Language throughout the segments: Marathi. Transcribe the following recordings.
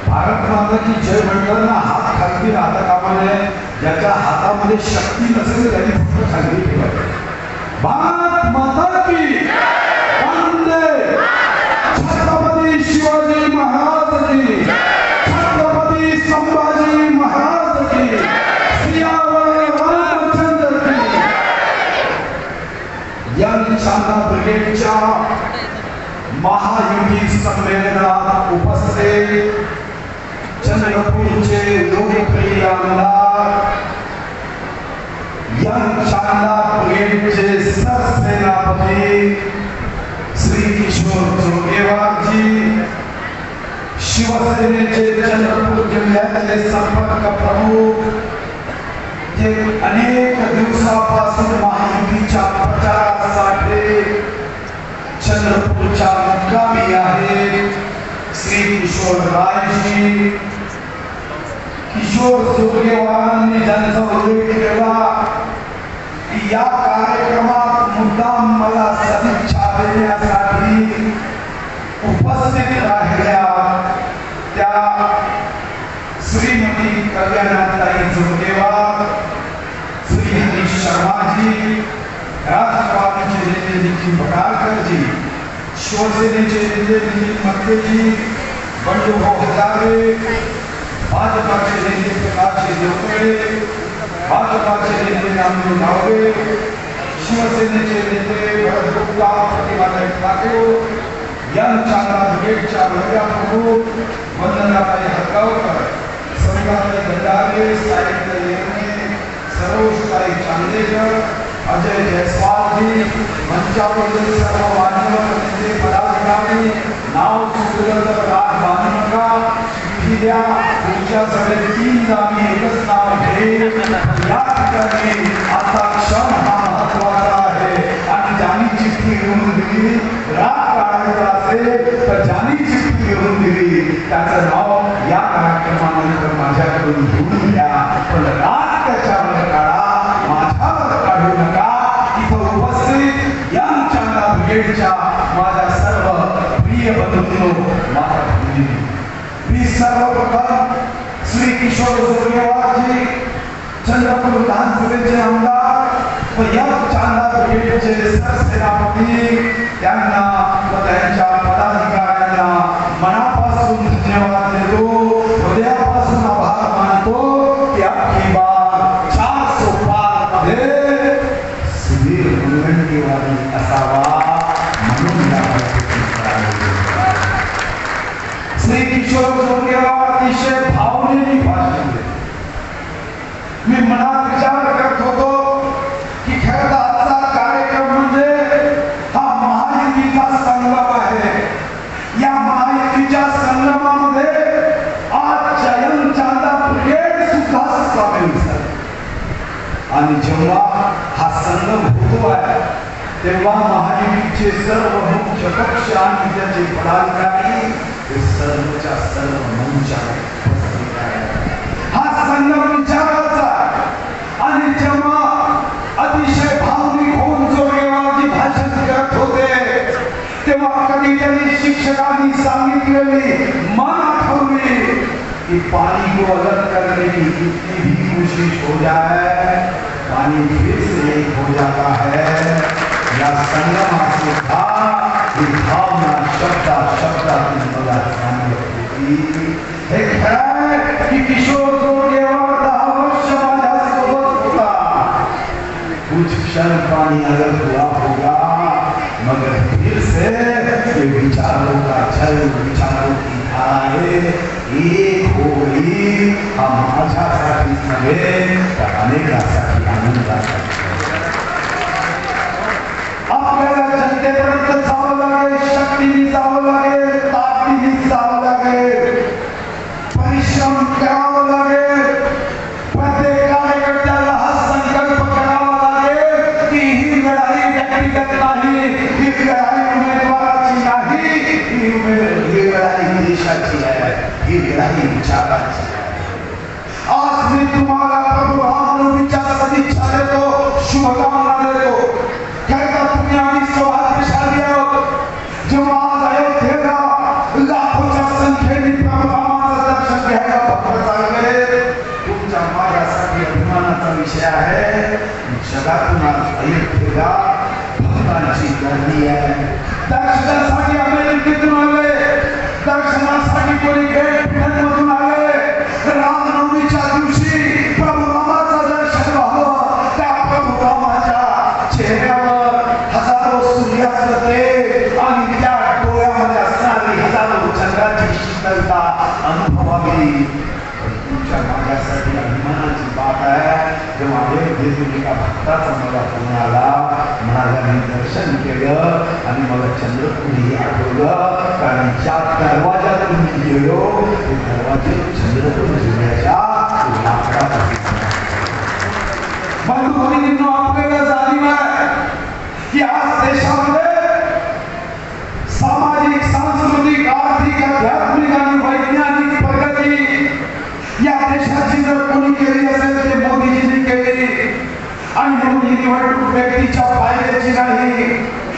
भारत माता की जय म्हणताना हात खाली राहता कामा नये. ज्याच्या हातामध्ये शक्ती नसेल त्यांनी फक्त खाली ठेवायची. भारत माता की वंदे. छत्रपती शिवाजी महाराज की, छत्रपती संभाजी महाराज की, सियावर रामचंद्र की. यंग चांदा ब्रिगेडच्या महायुती संमेलनात उपस्थित चंद्रपूरचे लोकप्रिय आमदार, यंग चांदा ब्रिगेडचे सरसेनापती श्री किशोर जोगेवारजी, शिवसेनेचे चंद्रपूर जिल्ह्याचे संपर्क प्रमुख, जे अनेक दिवसापासून महायुतीच्या प्रचारासाठी चंद्रपूरच्या मुक्कामी आहे, श्री किशोर रायजी. किशोर जोगेवारांनी ज्यांचा उल्लेख केला की या कार्यक्रमात मुद्दाम मला सदिच्छा देण्यासाठी उपस्थित राहिल्या त्या श्रीमती कल्याणाताई जोगेवार, श्री हरीश शर्माजी, राष्ट्रवादीचे नेते नितीन पडळकरजी, शिवसेनेचे नेते नितीन मक्केजी, बंडूभाऊ हजारे, भाजपाचे नेते प्रकाश देवकडे, भाजपाचे नेते नामदेव नावरे, शिवसेनेचे नेते भरत गुप्ता, प्रतिभाताई ठाकूर, यंग चांदा ब्रिगेडच्या महिला प्रमुख वंदनाताई हरगावकर, सविताताई गंडारे, साईताई येरणे, सरोजताई चांदेकर, अजय जयस्वाल, मंचावरील सर्व मान्यवर नेते पदाधिकारी, नाव सुचलं तर राज बांधू नका, चिठ्ठी द्या, पुढच्या सगळे 3 नामी एकच नाव घेईल. या ठिकाणी आता क्षण हा महत्वाचा आहे आणि ज्यांनी चिठ्ठी घेऊन दिली, राग काढायचा असेल तर ज्यांनी चिठ्ठी घेऊन दिली त्याचं नाव या कार्यक्रमानंतर माझ्याकडून घेऊन द्या, पण राग त्याच्यावर काढा, माझ्यावर काढू नका. इथं उपस्थित यंग चांदा ब्रिगेडच्या माझ्या सर्व प्रिय बंधूंनो, माझ्या भगिनी, मी सर्वप्रथम श्री किशोर जोगेवारजी, चंद्रपूर विधानसभेचे आमदार व यंग चांदा ब्रिगेडचे सरसेनापती, त्यांना व त्यांच्या पदाधिकाऱ्यांना मनापासून धन्यवाद देतो, हृदयापासून आभार मानतो की आपली बार 400 पार मध्ये सुधीर मुनगंटीवारी असावा म्हणून या श्री किशोर जोगेवार अतिशय भावनेने भाषण देते. मी मनात विचार करत होतो की खरं तर आजचा कार्यक्रम म्हणजे हा महायुतीचा संगम आहे. या महायुतीच्या संगमामध्ये आज यंग चांदा ब्रिगेड सुद्धा सामील झाली आणि जेव्हा हा संगम होतो आहे तेव्हा महायुतीचे सर्व मुख्य पक्ष आणि त्याचे पदाधिकारी हे सर्वच्या सर्व मंचावर उपस्थित आहेत. हा संगम विचाराचा आणि जेव्हा अतिशय भावनिक होऊन जोगेवारजी भाषण करत होते तेव्हा कधीतरी शिक्षकांनी सांगितलेली मन आठवली कि पानी को अलग करने की कितनी भी कोशिश हो जाए पानी फिर से एक हो जाता है. या संगमाचे भावना शब्दातून मला सांगितली. हे खरं की किशोर जोगेवार 10 वर्ष माझ्यासोबत होता. कुछ क्षण पानी अलग हुआ होगा मगर फिर से ये विचारों का छल, विचारों की धाराएं एक हो गई. हम माझ्यासाठी नव्हे तर अनेकांसाठी आनंदासाठी. आपल्याला जनतेपर्यंत जावं लागेल, शक्तीने जावं लागेल, ताकदीने जावं लागेल, परिश्रम करावं लागेल. प्रत्येक कार्यकर्त्याला हा संकल्प करावा लागेल की ही लढाई व्यक्तिगत नाही, ही लढाई उमेदवाराची नाही, ही लढाई देशाची आहे, ही लढाई विचाराची आहे. आज मी तुम्हाला प्रभू रामनवमीच्या सदिच्छा देतो, शुभकामना देतो. तुम्ही आम्ही सौभाग्यशाली आहोत जेव्हा आज अयोध्येला लाखोच्या संख्येने संधी आहे. दर्शनासाठी अमेरिकेतून आले, दर्शनासाठी कोणी मधून आले. रामनवमीच्या दिवशी प्रभू रामाचं दर्शन व्हावं, त्या प्रभू रामाच्या चेहऱ्यावर हजारो सूर्यास्त ते आणि त्या डोळ्यामध्ये असणारी हजारो चंद्राची शीतलता अनुभवावी. तुमच्या माझ्यासाठी अभिमानाची बात आहे. जेव्हा देव एका भक्ताचा मला फोन आला, म्हणाला मी दर्शन केलं आणि मला चंद्रपुरी आठवलं, कारण ज्या दरवाजातून मी गेलो ते दरवाजे चंद्रपूर जिल्ह्याच्या लाकडापासून. बंधू भगिनींनो, आपल्याला जाणीव आहे की आज देशामध्ये सामाजिक, सांस्कृतिक, आर्थिक, आध्यात्मिक आणि वैज्ञानिक प्रगती या देशाची जर कोणी केली असेल ते मोदीजींनी केली. आणि म्हणून ही निवडणूक व्यक्तीच्या फायद्याची नाही,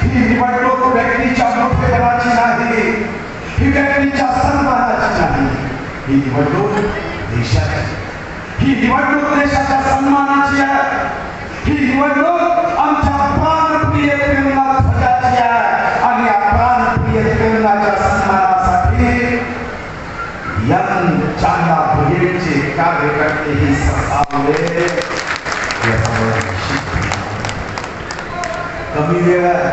ही निवडणूक व्यक्तीच्या मोठेपणाची नाही, ही व्यक्तीच्या सन्मानाची नाही, ही निवडणूक देशाची, ही निवडणूक देशाच्या सन्मानाची आहे. ही निवडणूक आमच्या प्राणप्रिय तिरंगा ध्वजाची आहे आणि या प्राणप्रिय तिरंगाच्या सन्मानासाठी चांदा ब्रिगेडचे कार्यकर्ते ही सरसावले. कमी वेळ आहे,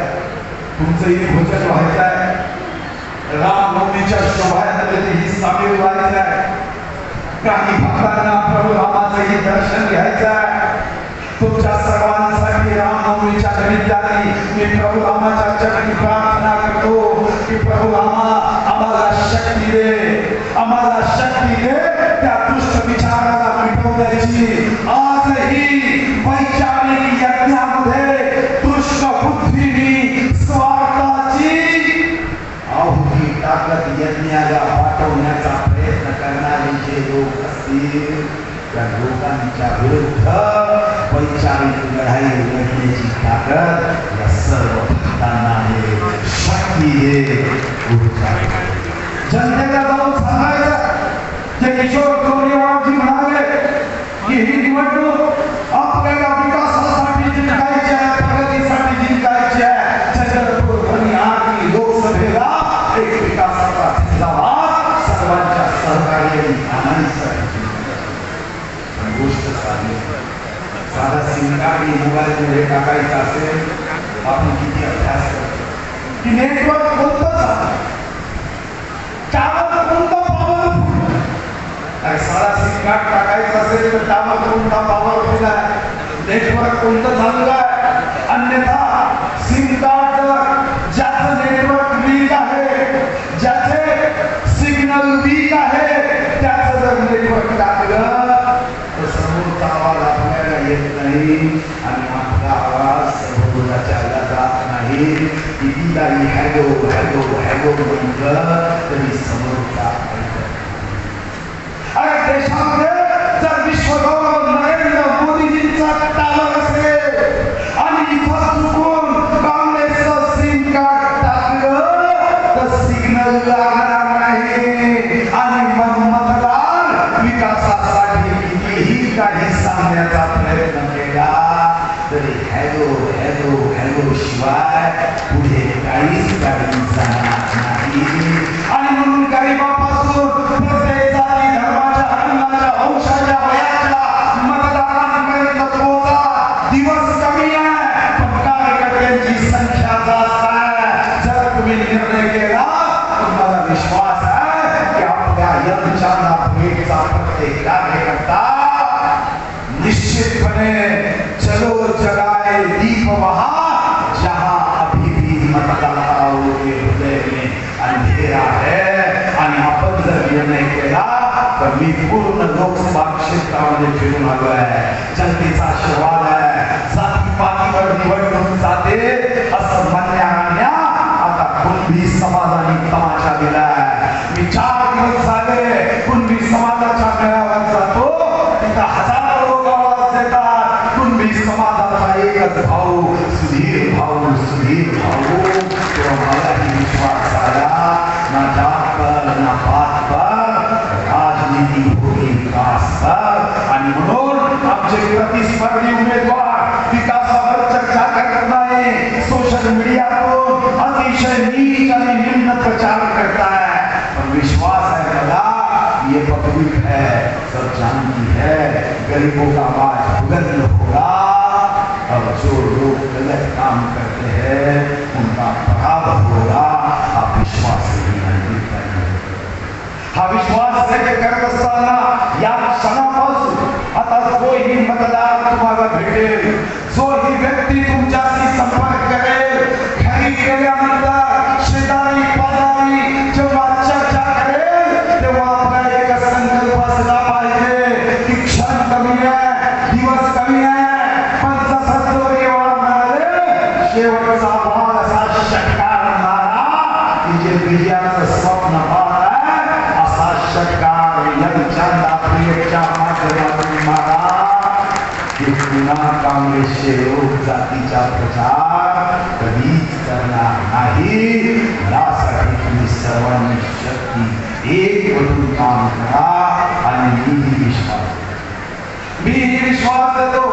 तुमचंही भोजन व्हायचं आहे, रामनवमीच्या शोभायात्रेत ही सामील व्हायचं आहे. काही भक्तांना प्रभू रामाचंही दर्शन घ्यायचं आहे. तुमच्या सर्वांसाठी रामनवमीच्या निमित्ताने मी प्रभू रामाच्या चरणी प्रार्थना करतो की प्रभू रामा आम्हाला शक्ती दे, आम्हाला शक्ती दे त्या दुष्ट विचाराला मिटवण्याची. आजही वैचारिक यज्ञामध्ये दुष्ट बुद्धीनी स्वार्थाची आहुती टाकत यज्ञाला पाठवण्याचा प्रयत्न करणारे जे लोक असतील त्या लोकांच्या विरुद्ध वैचारिक लढाई लढण्याची ताकद या सर्व भक्तांना आहे, शक्ती आहे, ऊर्जा आहे. जनतेला जाऊन सांगायचं जे किशोर कोरेगावजी म्हणाले की ही निवडणूक आपल्याला विकासासाठी जिंकायची आहे, प्रगतीसाठी जिंकायची आहे. चंद्रपूर आणि आरती लोकसभेला एक विकासाचा जिंदाबाद सर्वांच्या सहकार्याने आनंदासाठी गोष्ट साधली. साधा सिम कार्ड मोबाईलमध्ये टाकायचा असेल, आपण किती अभ्यास करतो की नेटवर्क कोणतं चालतं, टावर कोणता पॉवरफुल आहे. साधा सिम कार्ड टाकायचा असेल तर टावर कोणता पॉवरफुल आहे, नेटवर्क कोणतं चालू आहे. अन्यथा सिम कार्ड ज्याचं नेटवर्क वीक आहे, ज्याचे सिग्नल वीक आहे, त्याचं जर नेटवर्क टाकलं तर समोरचा आवाज आपल्याला येत नाही आणि आपला आवाज समोरच्या जात नाही. कितीदाही हॅलो हॅलो हॅलो म्हटलं तरी समोरचा अरे देशामध्ये जर विश्वगौरव नरेंद्र मोदीजींचा टावर असेल आणि इथं चुकून काँग्रेसचं सिम कार्ड टाकलं तर सिग्नल लागणार नाही आणि मग मतदार विकासासाठी कितीही काही सांगण्याचा प्रयत्न केला तरी हॅलो हॅलो हॅलो शिवाय पुढे काहीच जाणार नाही. आणि म्हणून गरिबापासून प्रत्येक जाती धर्माच्या रंगाच्या वंशाच्या वयाच्या मतदारांपर्यंत पोहोचा दिवस कमी आहे पण कार्यकर्त्यांची संख्या जास्त आहे. जर तुम्ही निर्णय केला तर मला विश्वास आहे की आपल्या यंत्रणा भेटचा प्रत्येक कार्यकर्ता निश्चितपणे चलो जगाए दीप वहां जहां अभी भी मतदाताओं के हृदय में अंधेरा है. आणि आपण जर निर्णय केला तर मी पूर्ण लोकसभा क्षेत्रामध्ये फिरून आलो आहे. जनतेचा आशीर्वाद आहे. जातीपातीवर निवडणूक जाते असं म्हणण्या आता कुणबी समाजाने तमाशा दिलाय. मी 4 दिवस झाले कुणबी समाजाच्या मेळाव्यात जातो, तिथं हजारो लोक आवाज देतात. कुणबी समाजाचा एकच भाऊ सुधीर भाऊ, सुधीर भाऊ. तेव्हा मलाही विश्वास आला ना जात पर ना पात पर राजनीति होगी विकास पर. आणि म्हणून आमचे प्रतिस्पर्धी उमेदवार विकासावर चर्चा करत नाही, पब्लिक है सब जानती है, गरीबों का आवाज बुलंद होगा। अब जो लोग गलत काम करते हैं उनका प्रभाव होगा। आप विश्वास हा विश्वास व्यक्त करत असताना या क्षणापासून आता जोही मतदार तुम्हाला भेटेल, जो ही व्यक्ती तुमच्याशी संपर्क करेल, घरी गेल्यानंतर शेजारी पाजारी जेव्हा चर्चा करेल तेव्हा आपला एक संकल्प असला पाहिजे की क्षण कमी आहे, दिवस कमी आहे, पण जसं जो व्यवहार मिळाले शेवटचा भाग असा षटकार मारा की जे विजयाचं स्वप्न पाहत षटकार यांच्या दाखलेच्या माध्यमातून मारा की पुन्हा काँग्रेसचे लोक जातीचा प्रचार कधीच करणार नाही। यासाठी तुम्ही सर्वांनी शक्ती एक बनून काम करा आणि मी विश्वास देतो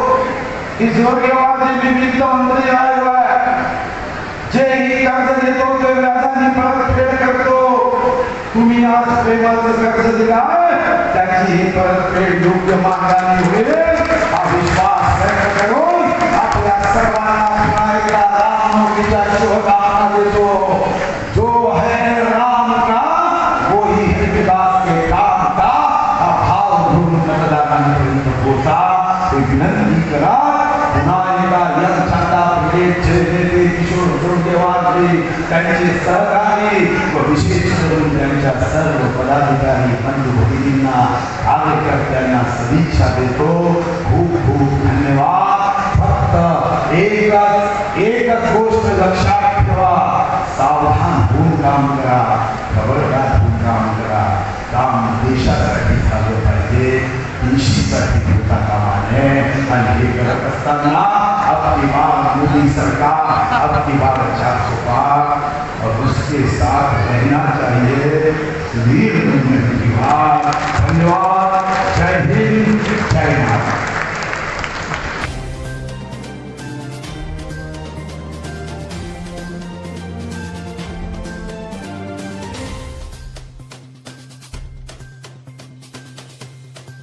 की जो व्यवहार निमित्त मंत्री आयोग आहे, जे ही कर्ज देतो ते व्याजाने परतफेड करतो। तुम्ही आज प्रेमाचं कर्ज दिला त्याची ही परतफेड योग्य मार्गाने होईल हा विश्वास व्यक्त करून आपल्या सर्वांना पुन्हा एकदा रामनवमीच्या शुभकामना देतो। जो है राम का वो ही है विकास के काम का हा भाव घेऊन मतदारांपर्यंत पोहोचा हे विनंती करा। पुन्हा एकदा यंत्रणा नेते किशोर जोंडेवारजी त्यांचे सहकारी व विशेष करून त्यांच्या सर्व पदाधिकारी बंधू भगिनींना कार्यकर्त्यांना सदिच्छा देतो। खूप खूप धन्यवाद। फक्त एकच गोष्ट लक्षात ठेवा, सावधान होऊन काम करा, खबरदार होऊन काम करा। काम देशासाठी झालं पाहिजे, देशासाठी होता कामा नये। आणि हे करत असताना आपली बात मोदी सरकार आपली बात 405 और उसके साथ रहना चाहिए। वीर